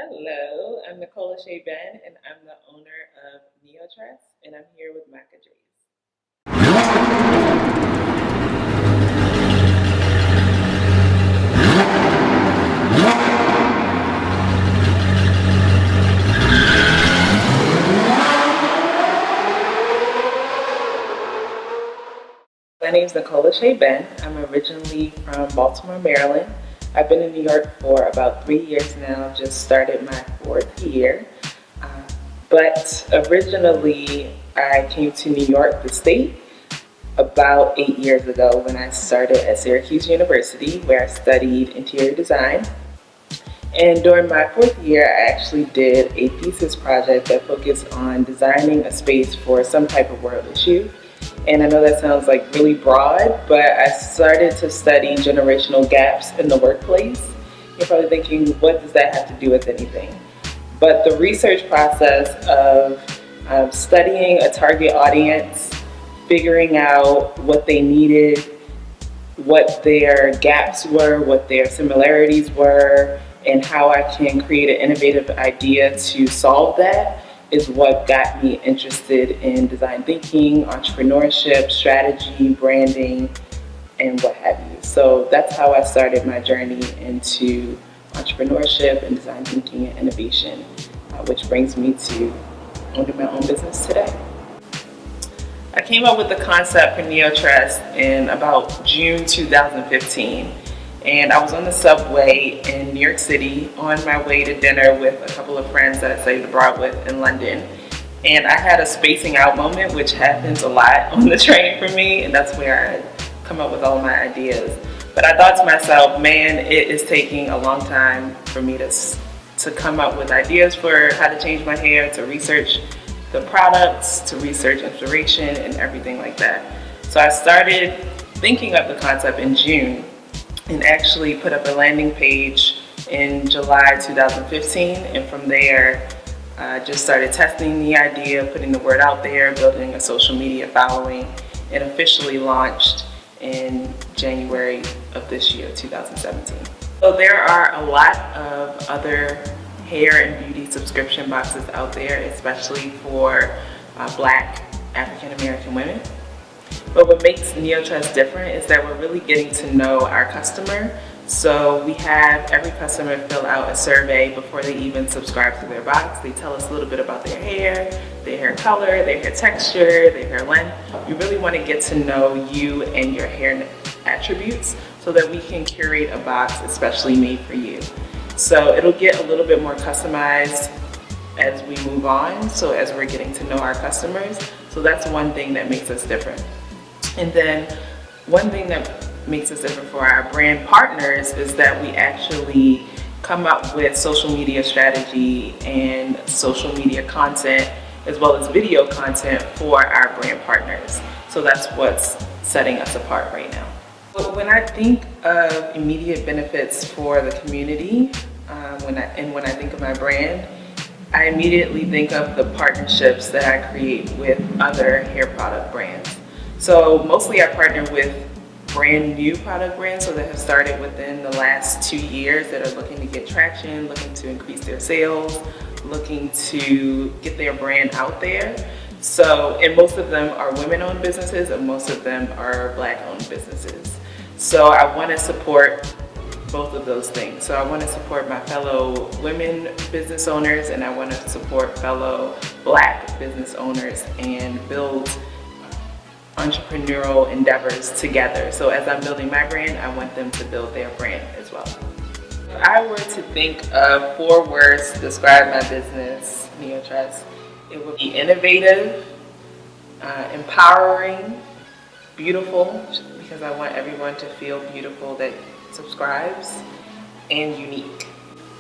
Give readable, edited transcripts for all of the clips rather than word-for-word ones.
Hello, I'm Nicola Shea Ben, and I'm the owner of Neotress, and I'm here with Makadrez. My name is Nicola Shea Ben. I'm originally from Baltimore, Maryland. I've been in New York for about 3 years now, just started my fourth year. Uh, but originally, I came to New York, the state, about 8 years ago when I started at Syracuse University, where I studied interior design. And during my fourth year, I actually did a thesis project that focused on designing a space for some type of world issue. And I know that sounds like really broad, but I started to study generational gaps in the workplace. You're probably thinking, what does that have to do with anything? But the research process of studying a target audience, figuring out what they needed, what their gaps were, what their similarities were, and how I can create an innovative idea to solve that is what got me interested in design thinking, entrepreneurship, strategy, branding, and what have you. So that's how I started my journey into entrepreneurship and design thinking and innovation, which brings me to owning my own business today. I came up with the concept for Neotress in about June 2015. And I was on the subway in New York City on my way to dinner with a couple of friends that I studied abroad with in London. And I had a spacing out moment, which happens a lot on the train for me, and that's where I come up with all of my ideas. But I thought to myself, man, it is taking a long time for me to come up with ideas for how to change my hair, to research the products, to research inspiration and everything like that. So I started thinking of the concept in June and actually put up a landing page in July 2015, and from there just started testing the idea, putting the word out there, building a social media following, and officially launched in January of this year, 2017. So there are a lot of other hair and beauty subscription boxes out there, especially for Black African American women. But what makes Neotress different is that we're really getting to know our customer. So we have every customer fill out a survey before they even subscribe to their box. They tell us a little bit about their hair color, their hair texture, their hair length. We really want to get to know you and your hair attributes so that we can curate a box especially made for you. So it'll get a little bit more customized as we move on, so as we're getting to know our customers. So that's one thing that makes us different. And then one thing that makes us different for our brand partners is that we actually come up with social media strategy and social media content as well as video content for our brand partners. So that's what's setting us apart right now. But when I think of immediate benefits for the community, when I think of my brand, I immediately think of the partnerships that I create with other hair product brands. So mostly I partner with brand new product brands, so that have started within the last 2 years that are looking to get traction, looking to increase their sales, looking to get their brand out there. So, and most of them are women-owned businesses and most of them are Black-owned businesses. So I want to support both of those things. So I want to support my fellow women business owners and I want to support fellow Black business owners and build entrepreneurial endeavors together. So as I'm building my brand, I want them to build their brand as well. If I were to think of 4 words to describe my business, Neotress, it would be innovative, empowering, beautiful, because I want everyone to feel beautiful that subscribes, and unique.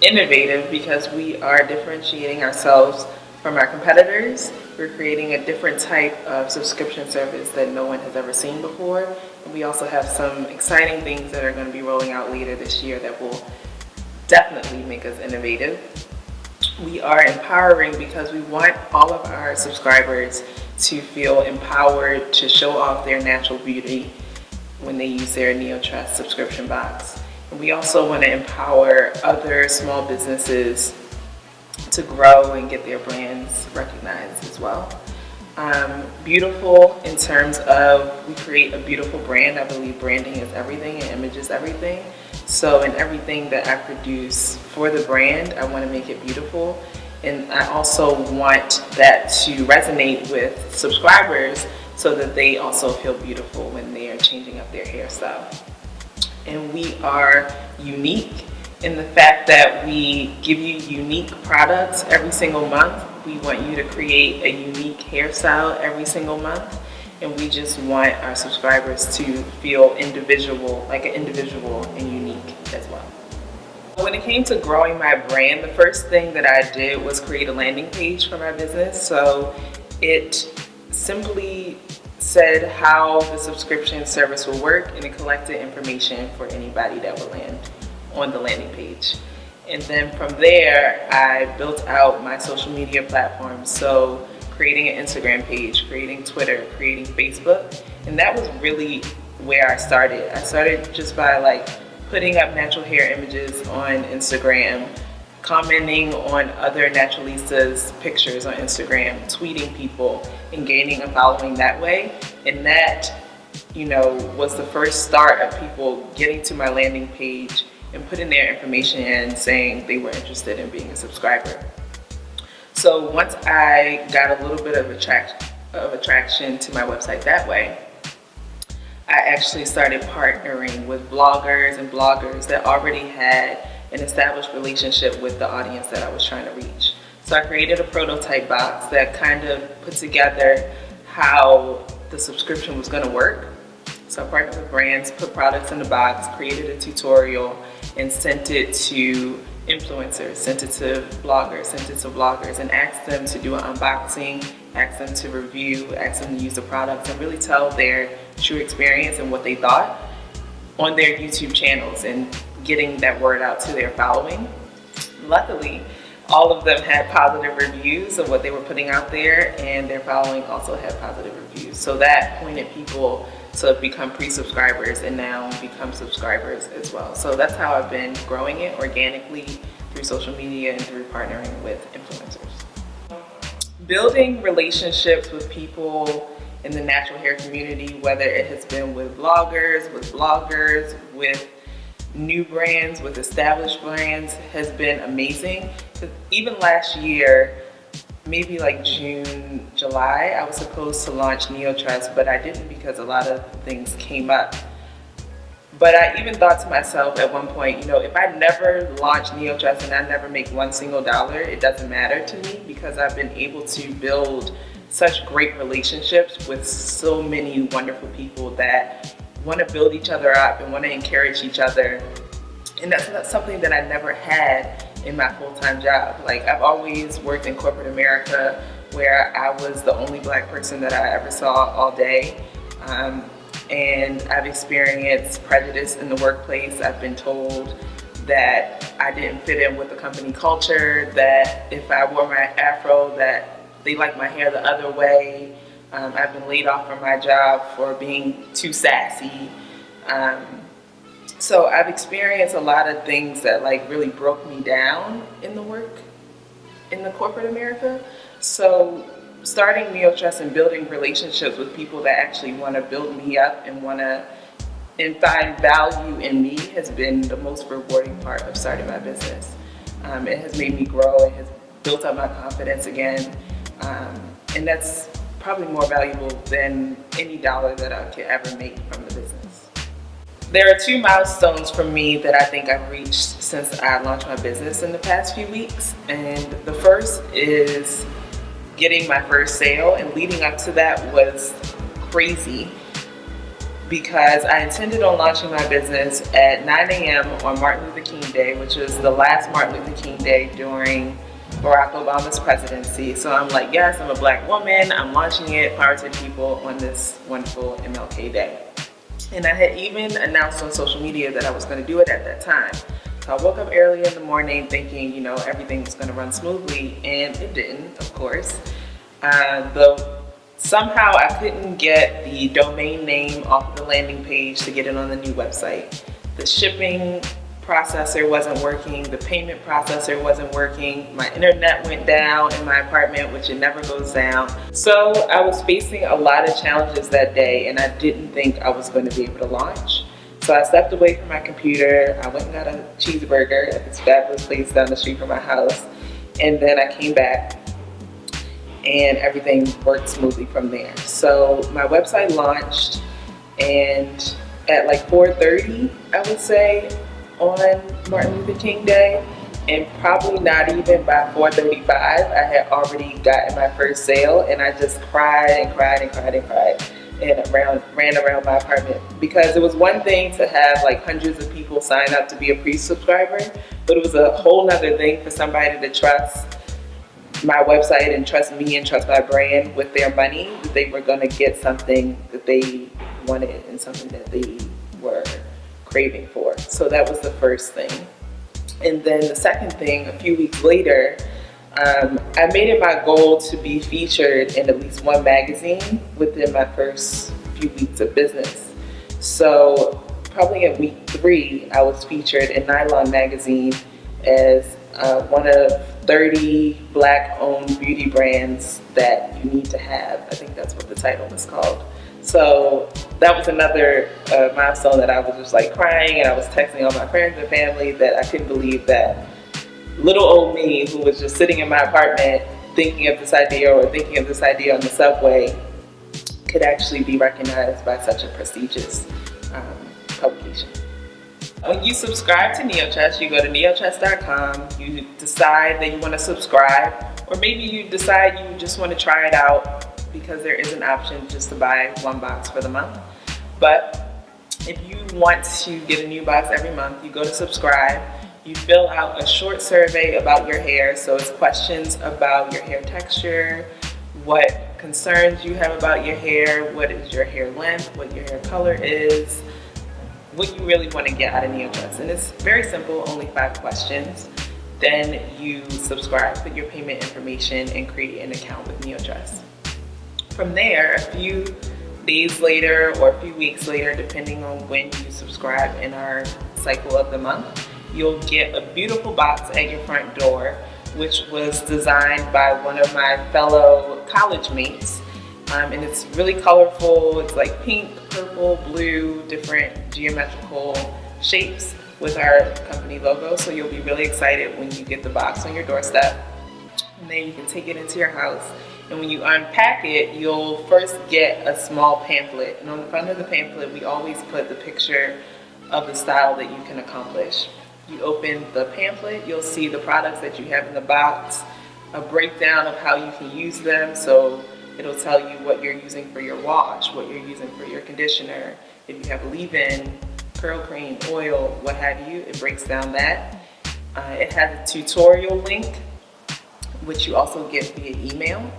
Innovative because we are differentiating ourselves from our competitors. We're creating a different type of subscription service that no one has ever seen before. And we also have some exciting things that are going to be rolling out later this year that will definitely make us innovative. We are empowering because we want all of our subscribers to feel empowered to show off their natural beauty when they use their Neotress subscription box. And we also want to empower other small businesses to grow and get their brands recognized as well. Beautiful in terms of we create a beautiful brand. I believe branding is everything and image is everything. So in everything that I produce for the brand, I want to make it beautiful. And I also want that to resonate with subscribers so that they also feel beautiful when they are changing up their hairstyle. And we are unique in the fact that we give you unique products every single month. We want you to create a unique hairstyle every single month. And we just want our subscribers to feel individual, like an individual and unique as well. When it came to growing my brand, the first thing that I did was create a landing page for my business. So it simply said how the subscription service will work, and it collected information for anybody that would land on the landing page. And then from there, I built out my social media platforms. So creating an Instagram page, creating Twitter, creating Facebook. And that was really where I started. I started just by putting up natural hair images on Instagram, commenting on other naturalistas' pictures on Instagram, tweeting people, and gaining a following that way. And that, was the first start of people getting to my landing page and putting their information in saying they were interested in being a subscriber. So once I got a little bit of attraction to my website that way, I actually started partnering with bloggers and bloggers that already had an established relationship with the audience that I was trying to reach. So I created a prototype box that kind of put together how the subscription was going to work. So I partnered with brands, put products in the box, created a tutorial, and sent it to influencers, sent it to bloggers, sent it to vloggers, and asked them to do an unboxing, asked them to review, asked them to use the products, and really tell their true experience and what they thought on their YouTube channels and getting that word out to their following. Luckily, all of them had positive reviews of what they were putting out there, and their following also had positive reviews. So that pointed people to become pre-subscribers and now become subscribers as well. So that's how I've been growing it organically through social media and through partnering with influencers. Building relationships with people in the natural hair community, whether it has been with vloggers, with bloggers, with new brands, with established brands, has been amazing. Even last year, maybe June, July, I was supposed to launch Neotress, but I didn't because a lot of things came up. But I even thought to myself at one point, if I never launch Neotress and I never make one single dollar, it doesn't matter to me because I've been able to build such great relationships with so many wonderful people that want to build each other up and want to encourage each other. And that's not something that I never had in my full-time job. I've always worked in corporate America where I was the only Black person that I ever saw all day. And I've experienced prejudice in the workplace. I've been told that I didn't fit in with the company culture, that if I wore my afro, that they liked my hair the other way. I've been laid off from my job for being too sassy. So I've experienced a lot of things that really broke me down in the corporate America. So starting Neotress and building relationships with people that actually want to build me up and find value in me has been the most rewarding part of starting my business. It has made me grow. It has built up my confidence again. And that's probably more valuable than any dollar that I could ever make from the business. There are 2 milestones for me that I think I've reached since I launched my business in the past few weeks. And the first is getting my first sale, and leading up to that was crazy because I intended on launching my business at 9 a.m. on Martin Luther King Day, which was the last Martin Luther King Day during Barack Obama's presidency. So I'm like, yes, I'm a Black woman, I'm launching it, power to people on this wonderful MLK Day. And I had even announced on social media that I was going to do it at that time. So I woke up early in the morning thinking, everything was going to run smoothly, and it didn't, of course. Somehow I couldn't get the domain name off the landing page to get it on the new website. The shipping processor wasn't working, the payment processor wasn't working, my internet went down in my apartment, which it never goes down. So I was facing a lot of challenges that day, and I didn't think I was going to be able to launch. So I stepped away from my computer, I went and got a cheeseburger at this fabulous place down the street from my house, and then I came back and everything worked smoothly from there. So my website launched, and at like 4:30, I would say, on Martin Luther King Day, and probably not even by 4:35, I had already gotten my first sale, and I just cried and cried and cried and cried and ran around my apartment, because it was one thing to have like hundreds of people sign up to be a pre-subscriber, but it was a whole nother thing for somebody to trust my website and trust me and trust my brand with their money, that they were going to get something that they wanted and something that they were craving for. So that was the first thing. And then the second thing, a few weeks later, I made it my goal to be featured in at least one magazine within my first few weeks of business. So probably at week 3, I was featured in Nylon magazine as one of 30 Black-owned beauty brands that you need to have. I think that's what the title was called. So that was another milestone that I was just like crying, and I was texting all my friends and family that I couldn't believe that little old me, who was just sitting in my apartment thinking of this idea or thinking of this idea on the subway, could actually be recognized by such a prestigious publication. When you subscribe to Neotress, you go to neotress.com, you decide that you want to subscribe, or maybe you decide you just want to try it out, because there is an option just to buy one box for the month. But if you want to get a new box every month, you go to subscribe, you fill out a short survey about your hair. So it's questions about your hair texture, what concerns you have about your hair, what is your hair length, what your hair color is, what you really want to get out of Neotress. And it's very simple, only 5 questions. Then you subscribe, put your payment information, and create an account with Neotress. From there, a few days later or a few weeks later, depending on when you subscribe in our cycle of the month, you'll get a beautiful box at your front door, which was designed by one of my fellow college mates. And it's really colorful. It's like pink, purple, blue, different geometrical shapes with our company logo. So you'll be really excited when you get the box on your doorstep. And then you can take it into your house. And when you unpack it, you'll first get a small pamphlet. And on the front of the pamphlet, we always put the picture of the style that you can accomplish. You open the pamphlet, you'll see the products that you have in the box, a breakdown of how you can use them. So it'll tell you what you're using for your wash, what you're using for your conditioner, if you have leave-in, curl cream, oil, what have you. It breaks down that. It has a tutorial link, which you also get via email.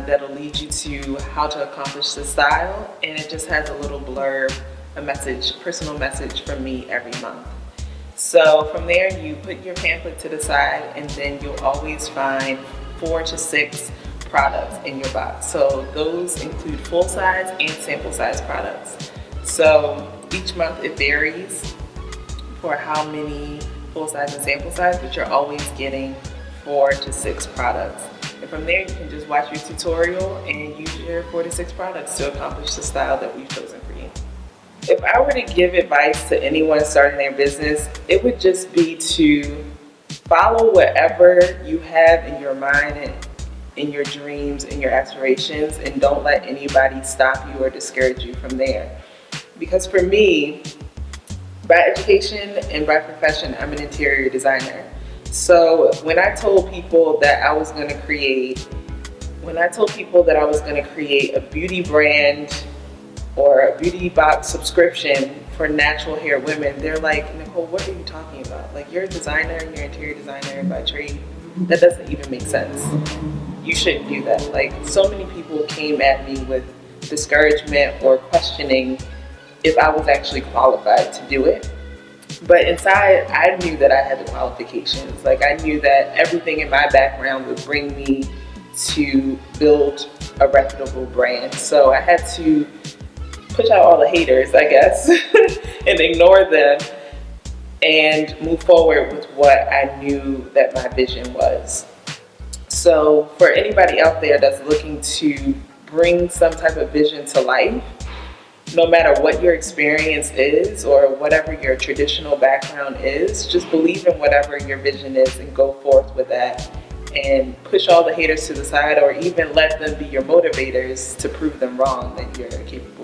That'll lead you to how to accomplish the style, and it just has a little blurb, a message, personal message from me every month. So from there, you put your pamphlet to the side, and then you'll always find 4 to 6 products in your box. So those include full size and sample size products. So each month it varies for how many full size and sample size, but you're always getting 4 to 6 products. And from there, you can just watch your tutorial and use your 4 to 6 products to accomplish the style that we've chosen for you. If I were to give advice to anyone starting their business, it would just be to follow whatever you have in your mind and in your dreams and your aspirations, and don't let anybody stop you or discourage you from there. Because for me, by education and by profession, I'm an interior designer. So when I told people that I was going to create a beauty brand or a beauty box subscription for natural hair women, they're like, Nicole, what are you talking about? Like, you're a designer, you're an interior designer by trade. That doesn't even make sense. You shouldn't do that. Like, so many people came at me with discouragement or questioning if I was actually qualified to do it. But inside, I knew that I had the qualifications. Like, I knew that everything in my background would bring me to build a reputable brand. So I had to push out all the haters, I guess, and ignore them, and move forward with what I knew that my vision was. So for anybody out there that's looking to bring some type of vision to life, no matter what your experience is or whatever your traditional background is, just believe in whatever your vision is and go forth with that, and push all the haters to the side, or even let them be your motivators to prove them wrong that you're capable